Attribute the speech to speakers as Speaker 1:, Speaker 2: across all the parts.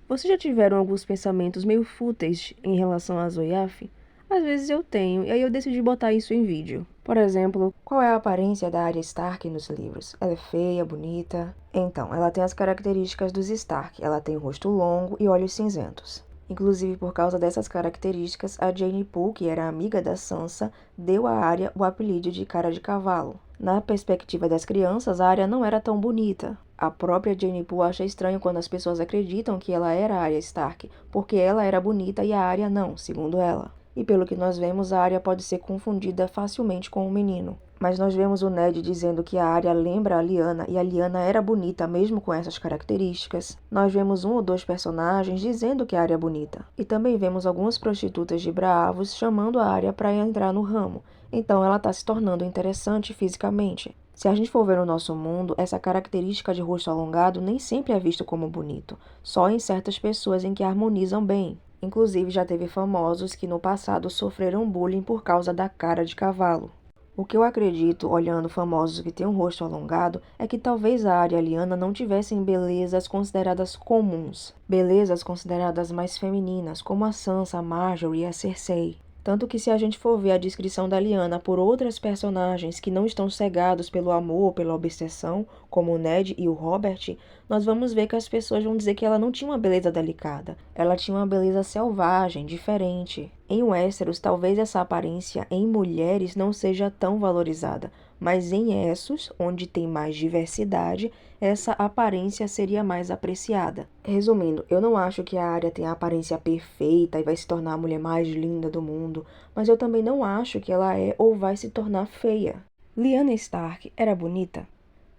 Speaker 1: Vocês já tiveram alguns pensamentos meio fúteis em relação a Zoe? Às vezes eu tenho, e aí eu decidi botar isso em vídeo. Por exemplo, qual é a aparência da Arya Stark nos livros? Ela é feia, bonita? Então, ela tem as características dos Stark. Ela tem o rosto longo e olhos cinzentos. Inclusive, por causa dessas características, a Jane Poole, que era amiga da Sansa, deu a Arya o apelido de Cara de Cavalo. Na perspectiva das crianças, a Arya não era tão bonita. A própria Jane Poole acha estranho quando as pessoas acreditam que ela era a Arya Stark, porque ela era bonita e a Arya não, segundo ela. E pelo que nós vemos, a Arya pode ser confundida facilmente com um menino. Mas nós vemos o Ned dizendo que a Arya lembra a Lyanna e a Lyanna era bonita mesmo com essas características. Nós vemos um ou dois personagens dizendo que a Arya é bonita. E também vemos algumas prostitutas de Braavos chamando a Arya para entrar no ramo. Então ela está se tornando interessante fisicamente. Se a gente for ver no nosso mundo, essa característica de rosto alongado nem sempre é visto como bonito, só em certas pessoas em que harmonizam bem. Inclusive, já teve famosos que no passado sofreram bullying por causa da cara de cavalo. O que eu acredito, olhando famosos que têm um rosto alongado, é que talvez a Arya e a Lyanna não tivessem belezas consideradas comuns, belezas consideradas mais femininas, como a Sansa, a Marjorie e a Cersei. Tanto que se a gente for ver a descrição da Lyanna por outras personagens que não estão cegados pelo amor, pela obsessão, como o Ned e o Robert, nós vamos ver que as pessoas vão dizer que ela não tinha uma beleza delicada. Ela tinha uma beleza selvagem, diferente. Em Westeros, talvez essa aparência em mulheres não seja tão valorizada, mas em Essos, onde tem mais diversidade, essa aparência seria mais apreciada. Resumindo, eu não acho que a Arya tenha a aparência perfeita e vai se tornar a mulher mais linda do mundo, mas eu também não acho que ela é ou vai se tornar feia. Lyanna Stark era bonita?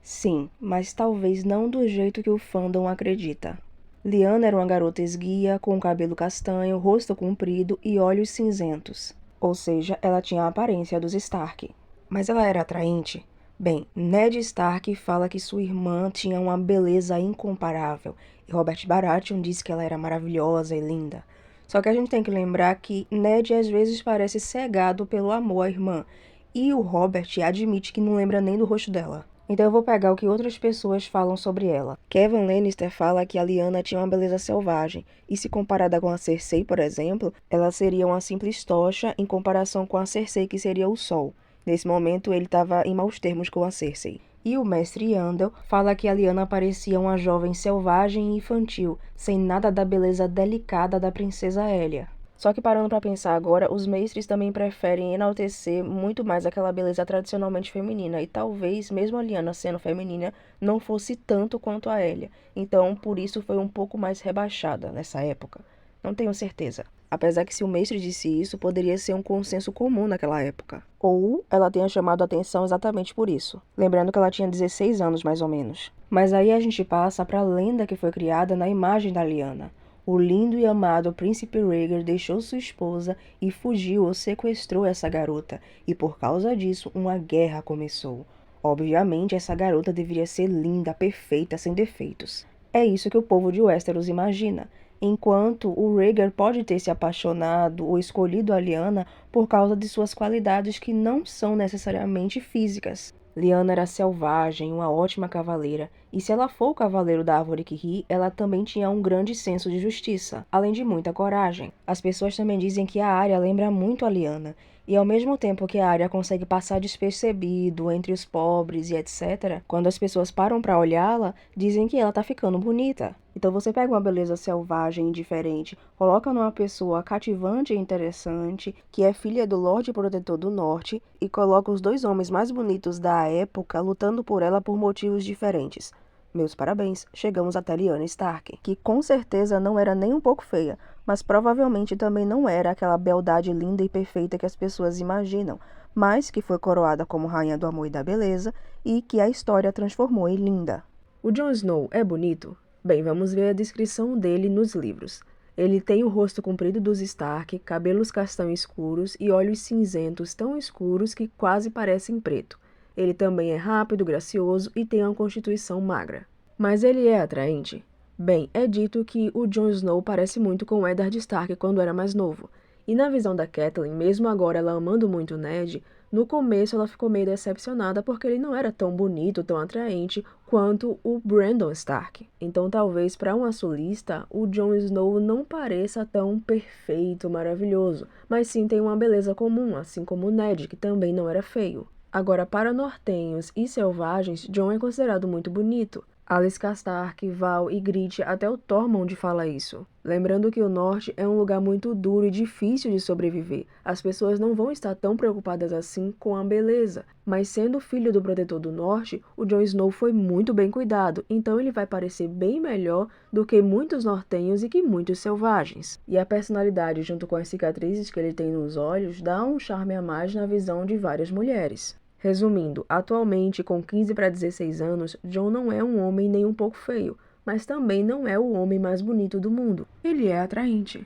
Speaker 1: Sim, mas talvez não do jeito que o fandom acredita. Lyanna era uma garota esguia, com cabelo castanho, rosto comprido e olhos cinzentos. Ou seja, ela tinha a aparência dos Stark. Mas ela era atraente? Bem, Ned Stark fala que sua irmã tinha uma beleza incomparável, e Robert Baratheon diz que ela era maravilhosa e linda. Só que a gente tem que lembrar que Ned às vezes parece cegado pelo amor à irmã, e o Robert admite que não lembra nem do rosto dela. Então eu vou pegar o que outras pessoas falam sobre ela. Kevin Lannister fala que a Lyanna tinha uma beleza selvagem, e se comparada com a Cersei, por exemplo, ela seria uma simples tocha em comparação com a Cersei, que seria o sol. Nesse momento, ele estava em maus termos com a Cersei. E o mestre Yandel fala que a Lyanna parecia uma jovem selvagem e infantil, sem nada da beleza delicada da princesa Elia. Só que parando para pensar agora, os mestres também preferem enaltecer muito mais aquela beleza tradicionalmente feminina, e talvez, mesmo a Lyanna sendo feminina, não fosse tanto quanto a Elia. Então, por isso foi um pouco mais rebaixada nessa época. Não tenho certeza. Apesar que se o mestre disse isso, poderia ser um consenso comum naquela época. Ou ela tenha chamado a atenção exatamente por isso. Lembrando que ela tinha 16 anos, mais ou menos. Mas aí a gente passa para a lenda que foi criada na imagem da Lyanna. O lindo e amado príncipe Rhaegar deixou sua esposa e fugiu ou sequestrou essa garota. E por causa disso, uma guerra começou. Obviamente, essa garota deveria ser linda, perfeita, sem defeitos. É isso que o povo de Westeros imagina. Enquanto o Rhaegar pode ter se apaixonado ou escolhido a Lyanna por causa de suas qualidades que não são necessariamente físicas. Lyanna era selvagem, uma ótima cavaleira, e se ela for o cavaleiro da árvore que ri, ela também tinha um grande senso de justiça, além de muita coragem. As pessoas também dizem que a Arya lembra muito a Lyanna, e ao mesmo tempo que a Arya consegue passar despercebido entre os pobres e etc., quando as pessoas param para olhá-la, dizem que ela tá ficando bonita. Então você pega uma beleza selvagem e diferente, coloca numa pessoa cativante e interessante, que é filha do Lorde Protetor do Norte, e coloca os dois homens mais bonitos da época lutando por ela por motivos diferentes. Meus parabéns, chegamos até Lyanna Stark, que com certeza não era nem um pouco feia, mas provavelmente também não era aquela beldade linda e perfeita que as pessoas imaginam, mas que foi coroada como rainha do amor e da beleza, e que a história transformou em linda. O Jon Snow é bonito? Bem, vamos ver a descrição dele nos livros. Ele tem o rosto comprido dos Stark, cabelos castanho escuros e olhos cinzentos tão escuros que quase parecem preto. Ele também é rápido, gracioso e tem uma constituição magra. Mas ele é atraente? Bem, é dito que o Jon Snow parece muito com o Eddard Stark quando era mais novo. E na visão da Catelyn, mesmo agora ela amando muito Ned, No começo ela ficou meio decepcionada porque ele não era tão bonito, tão atraente quanto o Brandon Stark. Então talvez para uma sulista o Jon Snow não pareça tão perfeito, maravilhoso, mas sim tem uma beleza comum, assim como o Ned, que também não era feio. Agora, para nortenhos e selvagens, Jon é considerado muito bonito. Alys Stark, Val, Ygritte, até o Tormund fala isso. Lembrando que o norte é um lugar muito duro e difícil de sobreviver. As pessoas não vão estar tão preocupadas assim com a beleza. Mas sendo filho do protetor do norte, o Jon Snow foi muito bem cuidado, então ele vai parecer bem melhor do que muitos nortenhos e que muitos selvagens. E a personalidade, junto com as cicatrizes que ele tem nos olhos, dá um charme a mais na visão de várias mulheres. Resumindo, atualmente, com 15 para 16 anos, Jon não é um homem nem um pouco feio, mas também não é o homem mais bonito do mundo. Ele é atraente.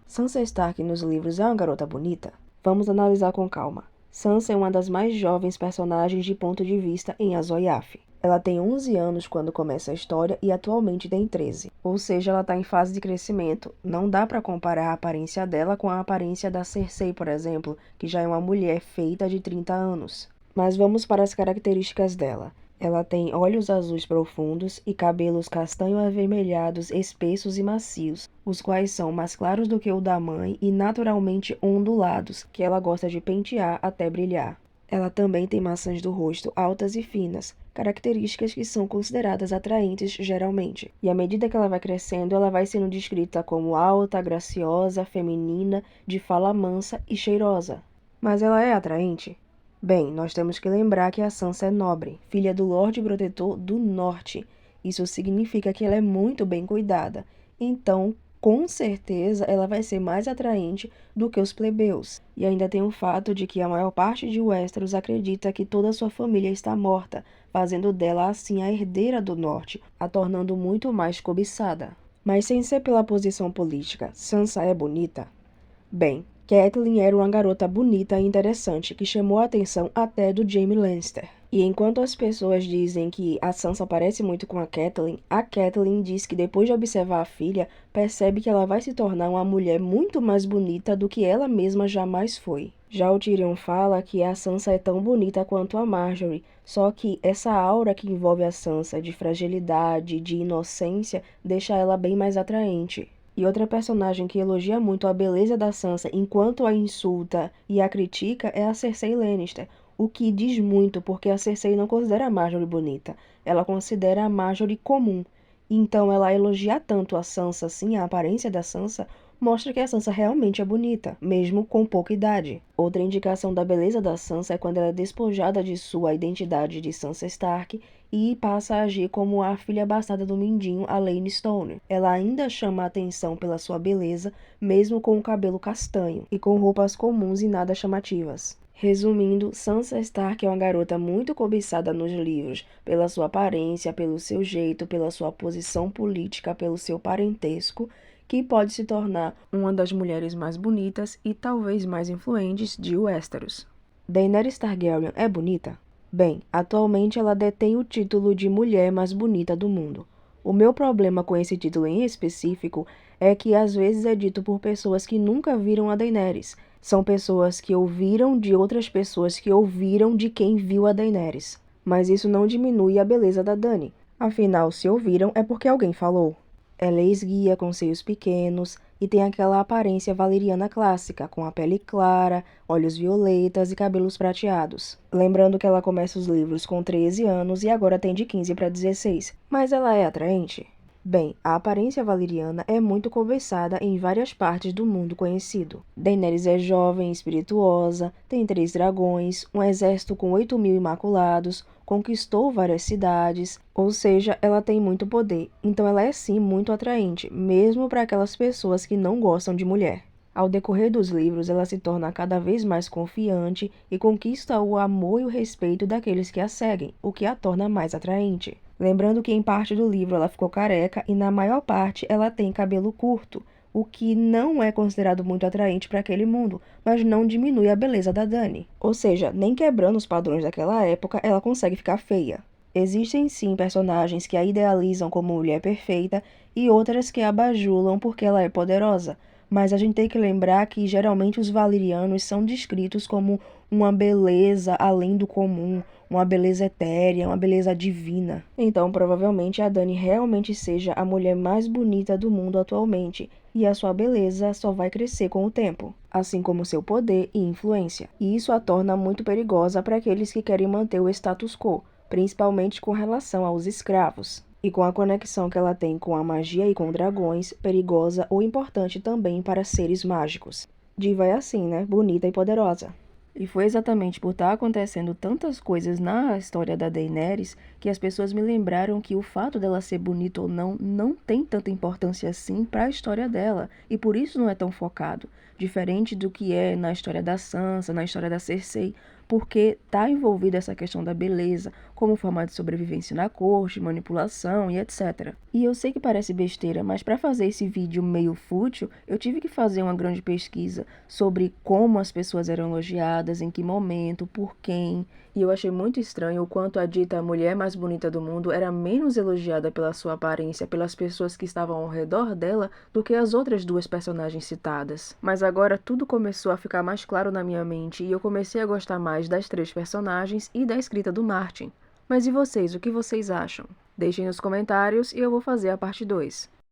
Speaker 1: Sansa Stark nos livros é uma garota bonita? Vamos analisar com calma. Sansa é uma das mais jovens personagens de ponto de vista em Azor Ahai. Ela tem 11 anos quando começa a história e atualmente tem 13. Ou seja, ela está em fase de crescimento. Não dá para comparar a aparência dela com a aparência da Cersei, por exemplo, que já é uma mulher feita de 30 anos. Mas vamos para as características dela. Ela tem olhos azuis profundos e cabelos castanho-avermelhados espessos e macios, os quais são mais claros do que o da mãe e naturalmente ondulados, que ela gosta de pentear até brilhar. Ela também tem maçãs do rosto altas e finas, características que são consideradas atraentes geralmente. E à medida que ela vai crescendo, ela vai sendo descrita como alta, graciosa, feminina, de fala mansa e cheirosa. Mas ela é atraente? Bem, nós temos que lembrar que a Sansa é nobre, filha do Lorde Protetor do Norte. Isso significa que ela é muito bem cuidada. Então, com certeza, ela vai ser mais atraente do que os plebeus. E ainda tem o fato de que a maior parte de Westeros acredita que toda a sua família está morta, fazendo dela assim a herdeira do Norte, a tornando muito mais cobiçada. Mas sem ser pela posição política, Sansa é bonita? Bem, Catelyn era uma garota bonita e interessante que chamou a atenção até do Jaime Lannister. E enquanto as pessoas dizem que a Sansa parece muito com a Catelyn diz que depois de observar a filha, percebe que ela vai se tornar uma mulher muito mais bonita do que ela mesma jamais foi. Já o Tyrion fala que a Sansa é tão bonita quanto a Marjorie, só que essa aura que envolve a Sansa de fragilidade, de inocência, deixa ela bem mais atraente. E outra personagem que elogia muito a beleza da Sansa enquanto a insulta e a critica é a Cersei Lannister, o que diz muito porque a Cersei não considera a Marjorie bonita, ela considera a Marjorie comum. Então ela elogiar tanto a Sansa assim, a aparência da Sansa, mostra que a Sansa realmente é bonita, mesmo com pouca idade. Outra indicação da beleza da Sansa é quando ela é despojada de sua identidade de Sansa Stark e passa a agir como a filha bastarda do Mindinho, a Lyanna Stone. Ela ainda chama a atenção pela sua beleza, mesmo com o cabelo castanho e com roupas comuns e nada chamativas. Resumindo, Sansa Stark é uma garota muito cobiçada nos livros, pela sua aparência, pelo seu jeito, pela sua posição política, pelo seu parentesco, que pode se tornar uma das mulheres mais bonitas e talvez mais influentes de Westeros. Daenerys Targaryen é bonita? Bem, atualmente ela detém o título de mulher mais bonita do mundo. O meu problema com esse título em específico é que às vezes é dito por pessoas que nunca viram a Daenerys. São pessoas que ouviram de outras pessoas que ouviram de quem viu a Daenerys. Mas isso não diminui a beleza da Dany. Afinal, se ouviram é porque alguém falou. Ela é esguia, com seios pequenos e tem aquela aparência valeriana clássica, com a pele clara, olhos violetas e cabelos prateados. Lembrando que ela começa os livros com 13 anos e agora tem de 15 para 16. Mas ela é atraente? Bem, a aparência valeriana é muito cobiçada em várias partes do mundo conhecido. Daenerys é jovem, espirituosa, tem 3 dragões, um exército com 8.000 imaculados, conquistou várias cidades, ou seja, ela tem muito poder. Então ela é sim muito atraente, mesmo para aquelas pessoas que não gostam de mulher. Ao decorrer dos livros, ela se torna cada vez mais confiante e conquista o amor e o respeito daqueles que a seguem, o que a torna mais atraente. Lembrando que em parte do livro ela ficou careca e na maior parte ela tem cabelo curto, o que não é considerado muito atraente para aquele mundo, mas não diminui a beleza da Dany. Ou seja, nem quebrando os padrões daquela época, ela consegue ficar feia. Existem sim personagens que a idealizam como mulher perfeita e outras que a bajulam porque ela é poderosa, Mas a gente tem que lembrar que geralmente os valerianos são descritos como uma beleza além do comum, uma beleza etérea, uma beleza divina. Então, provavelmente a Dany realmente seja a mulher mais bonita do mundo atualmente, e a sua beleza só vai crescer com o tempo, assim como seu poder e influência. E isso a torna muito perigosa para aqueles que querem manter o status quo, principalmente com relação aos escravos. E com a conexão que ela tem com a magia e com dragões, perigosa ou importante também para seres mágicos. Diva é assim, né? Bonita e poderosa. E foi exatamente por estar acontecendo tantas coisas na história da Daenerys que as pessoas me lembraram que o fato dela ser bonita ou não não tem tanta importância assim para a história dela, e por isso não é tão focado, diferente do que é na história da Sansa, na história da Cersei, porque tá envolvida essa questão da beleza como forma de sobrevivência na corte, manipulação e etc. E eu sei que parece besteira, mas para fazer esse vídeo meio fútil, eu tive que fazer uma grande pesquisa sobre como as pessoas eram elogiadas, em que momento, por quem. E eu achei muito estranho o quanto a dita mulher mais bonita do mundo era menos elogiada pela sua aparência pelas pessoas que estavam ao redor dela do que as outras duas personagens citadas. Mas agora tudo começou a ficar mais claro na minha mente e eu comecei a gostar mais das três personagens e da escrita do Martin. Mas e vocês, o que vocês acham? Deixem nos comentários e eu vou fazer a parte 2.